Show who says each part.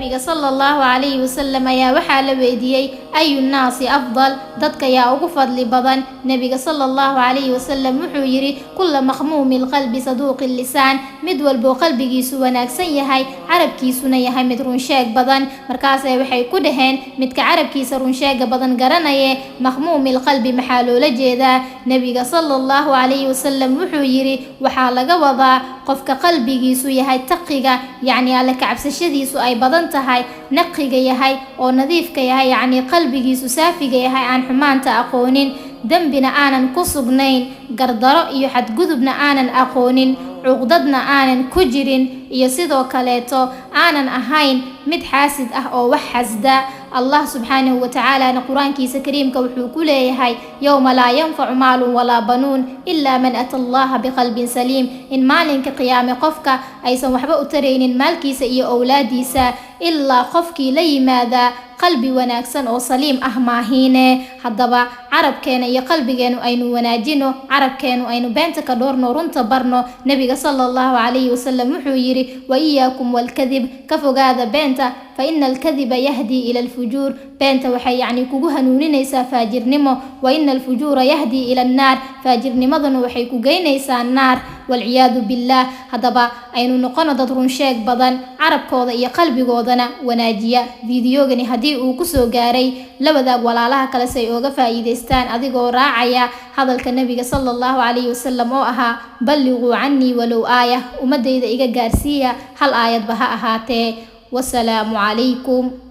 Speaker 1: nabiga sallallahu alayhi wasallam ayaa waxaa la weydiiyey ayu naasi afdal, dadka yaa ugu fadli badan. nabiga sallallahu alayhi wasallam wuxuu yiri kulla makhmuumil qalbi saduuqil lisaan, mid walbo qalbigiisu wanaagsan yahay carabkiisuna yahay mid run sheeg badan. markaas waxay ku dhaheen midka carabkiisa run sheega badan garanaye makhmuumil qalbi maxaa loola jeedaa. nabiga sallallahu alayhi wasallam wuxuu yiri waxaa laga wadaa qofka qalbigiisu yahay taqiga, yacni alla kacabsashadiisu ay badan tahay, naqiga yahay oo nadiifka yahay, yacni qalbigiisu saafiga yahay, aan xumaanta aqoonin, dambina aanan ku sugnayn, gardaro iyo xadgudubna aanan aqoonin, cuqdadna aanan ku jirin, iyo sidoo kaleeto aanan ahayn mid xaasid ah oo wax xasda. allah subxaanahu wa tacaala quraankiisa kariimka wuxuu ku leeyahay yawma laa yanfacu maalun walaa banuun ilaa man ata allaha biqalbin saliim, in maalinka qiyaame qofka aysan waxba u taraynin maalkiisa iyo owlaadiisa ilaa qofkii la yimaada qalbi wanaagsan oo saliim ah maahiine. haddaba carabkeena iyo qalbigeenu aynu wanaajino, carabkeenu aynu beenta ka dhoorno, runta barno. nabiga sallallahu alayhi wasallam wuxuu yiri wa iyaakum walkadib, ka fogaada beenta, fa ina alkadiba yahdi ila alfujuur, beenta waxay yacni kugu hanuuninaysaa faajirnimo, wa ina alfujuura yahdi ila annaar, faajirnimaduna waxay ku geynaysaa naar, walciyaadu billah. haddaba aynu noqono dad run sheeg badan, carabkooda iyo qalbigoodana wanaajiya. fiidiyogani haddii uu ku soo gaaray la wadaag walaalaha kale si ay uga faa'iidaystaan adigoo raacaya hadalka nabiga sallallahu alayhi wasallam oo ahaa ballighuu cannii walow aaya, ummadayda iga gaarsiiya hal aayadba ha ahaatee. wasalaamu calaykum.